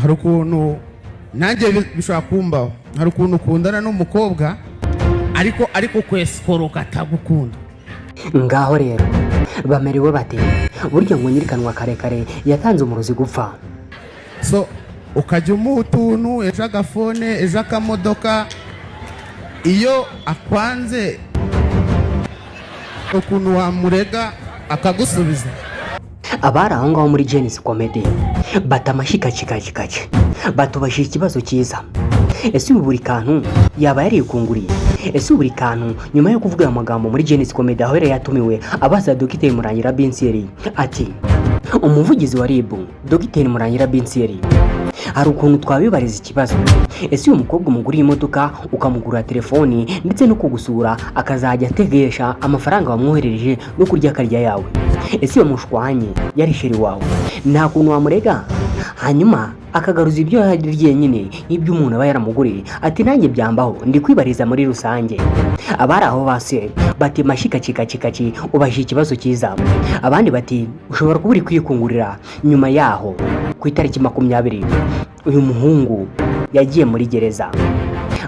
hari ukuntu nanjye bishobora kumbaho, hari ukuntu ukundana n'umukobwa ariko kwesikoroka atagukunda. Ngaho rero bamerewe bate? Burya ngo nyirikanwa karekare yatanze umurozi gupfa. So ukajya umuha utuntu, ejo agafone, ejo akamodoka, iyo akwanze ukuntu wamurega akagusubiza. Abari aho ngaho muri Genesis Comedy batamashikakikakikaci batubashije ikibazo cyiza. Ese ubu buri kantu yaba yarikunguriye? Ese buri kantu nyuma yo kuvuga amagambo muri Genesis Comedy aho yatumiwe abaza Dr Murangira Binseri ati umuvugizi wa RIB Dr Murangira Binseri, hari ukuntu twabibariza ikibazo. Ese uyu mukobwa umuguriye imodoka ukamugura telefoni ndetse no kugusura akazajya ategesha amafaranga wamwoherereje no kurya akarya yawe, ese iyo mushwanye yari sheri wawe nta kuntu wamurega hanyuma akagaruza ibyo yaririye nyine nk'ibyo umuntu aba yaramuguriye? Ati nanjye byambaho ndi kwibariza muri rusange. Abari aho base bati mashikakikakikaci ubashije ikibazo cyiza. Abandi bati ushobora kuba uri kwikungurira. Nyuma yaho ku itariki 20 uyu muhungu yagiye muri gereza.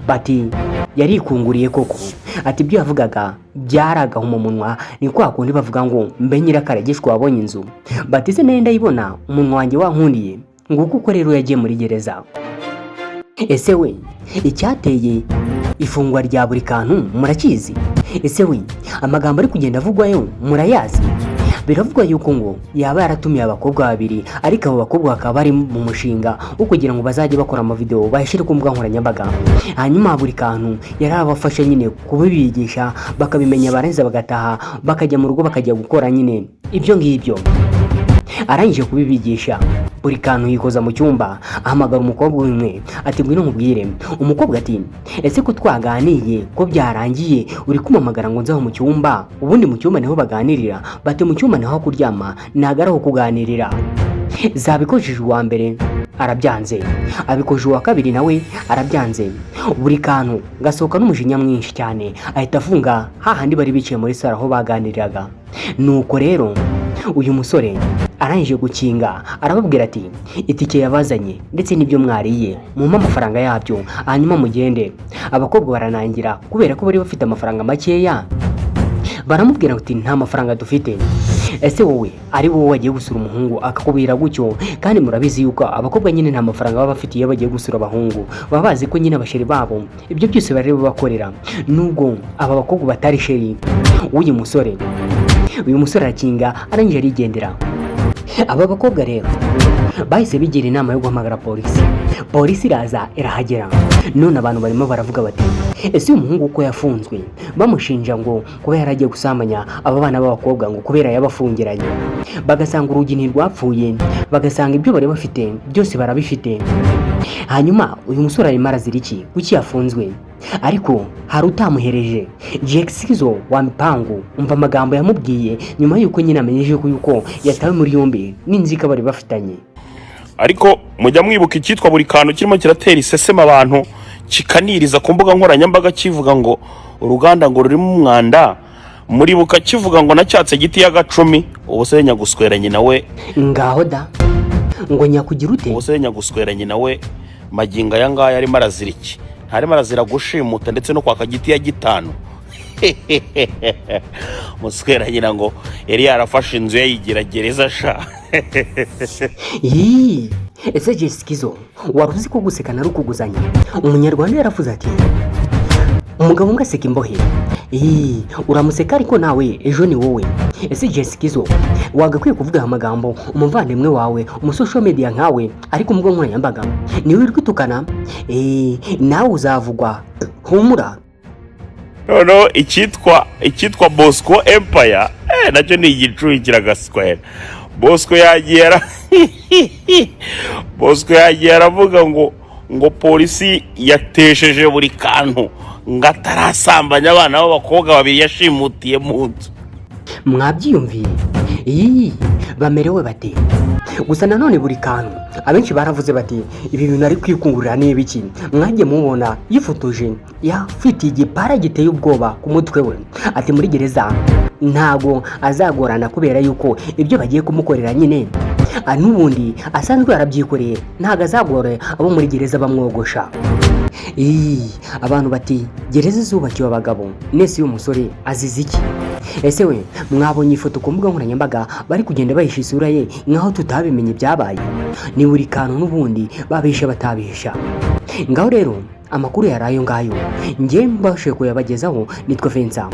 Bati yarikunguriye koko. Ati ibyo yavugaga byaraga mu munwa, ni kwa kundi bavuga ngo mbe nyirakaragishwa wabonye inzu. Bati se nenda yibona umunwa wanjye wankundiye nguko uko rero yagiye muri gereza. Ese we icyateye ifungwa rya buri kantu murakizi? Ese we amagambo ari kugenda avugwayo murayazi? Biravugwa yuko ngo yaba yaratumiye abakobwa babiri, ariko abo bakobwa bakaba bari mu mushinga wo kugira ngo bazajye bakora amavideo bayashire ku mbuga nkoranyambaga. Hanyuma buri kantu yarabafashe nyine kubibigisha bakabimenya, barangiza bagataha bakajya mu rugo bakajya gukora nyine ibyo ngibyo. Arangije kubibigisha buri kantu yikoza mu cyumba, ahamagara umukobwa umwe ati ngwino nkubwire. Umukobwa ati ese ko twaganiye ko byarangiye uri kumamagara ngo nzaho mu cyumba? Ubundi mu cyumba niho baganirira. Bati mu cyumba niho kuryama nagaraho kuganirira. Zabikojeje uwa mbere arabyanze, abikoje uwa kabiri nawe arabyanze. Buri kantu gasohoka n'umujinya mwinshi cyane, ahita afunga hahandi bari bicaye muri sara aho baganiriraga. Nuko rero uyu musore arangije gukinga arababwira ati itike yabazanye ndetse n'ibyo mwariye mumpa amafaranga yabyo hanyuma mugende. Abakobwa baranangira kubera ko bari bafite amafaranga makeya. Baramubwira ati nta mafaranga dufite. Ese wowe ari wowe wagiye gusura umuhungu akakubira gutyo? Kandi murabizi yuko abakobwa nyine nta mafaranga baba bafite iyo bagiye gusura abahungu, baba bazi ko nyine abasheri babo ibyo byose bari bakorera, nubwo aba bakobwa batari sheri w'uyu musore. Uyu musore arakinga arangije arigendera. Aba bakobwa rero bahise bigira inama yo guhamagara polisi. Polisi iraza irahagera. None abantu barimo baravuga bati ese uyu muhungu uko yafunzwe bamushinja ngo kuba yaragiye gusambanya aba bana b'abakobwa ngo kubera yabafungiranye, bagasanga urugi ntirwapfuye, bagasanga ibyo bari bafite byose barabifite. Hanyuma uyu musore arimo arazira iki kuki yafunzwe? Ariko hari utamuhereje Jexizo wa Mipangu. Umva amagambo yamubwiye nyuma yuko nyine amenyeje yuko yatawe muri yombi n'inzika bari bafitanye. Ariko mujya mwibuka icyitwa buri kantu kirimo kiratera isesema abantu kikaniriza ku mbuga nkoranyambaga kivuga ngo uruganda ngo rurimo umwanda, muribuka kivuga ngo nacyatse giti y'agacumi. Ubuse nyagusweranye nawe ngaho da ngo nyakugira ute? Ubuse nyagusweranye nawe maginga yangaya ari maraziriki, hari marazira gushimuta ndetse no kwaka giti ya gitanu. Musweranye ngo yari yarafashe inzu yayigira gereza sha. Ese Jeskizo waruzi ko guseka na rukuguzanya? Umunyarwanda yaravuze ati umugabo ngaseka imbohe. Uramuseka ariko nawe ejo ni wowe. Ese Jeskizo wagakwiye kuvuga amagambo umuvandimwe wawe umusocial media nkawe ariko umubwo nkoranyambaga niwe uri kwitukana, nawe uzavugwa. Humura. No, icyitwa Bosco Empire nacyo ni igicuyi kiragaswera. Bosco yagiye aravuga ngo polisi yatesheje buri kantu ngo atarasambanya abana b'abakobwa babiri yashimutiye mu nzu. Mwabyiyumviye? Bamerewe bate? Gusa nanone buri kantu abenshi baravuze bati ibi bintu ari kwikungurira ni ibiki? Mwagiye mubona yifotoje yafitiye igipara giteye ubwoba ku mutwe we, ati muri gereza ntago azagorana kubera yuko ibyo bagiye kumukorera nyine n'ubundi asanzwe yarabyikoreye, ntago azagora abo muri gereza bamwogosha. Abantu bati gereza zubakiwe abagabo, nese uyu musore azize iki? Ese we mwabonye ifoto ku mbuga nkoranyambaga bari kugenda bahisha isura ye nkaho tutabimenye byabaye? Ni buri kantu n'ubundi babisha batabisha. Ngaho rero amakuru yarayo ngayo njye mbashe kuyabagezaho, nitwa Vincent.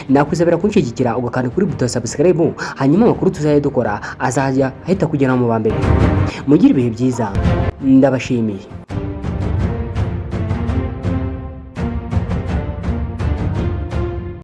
Nakwizabira kunshigikira ugakanda kuri buto subscribe, hanyuma amakuru tuzaye dukora azajya ahita kugera mu bambere. Mugire ibihe byiza, ndabashimiye.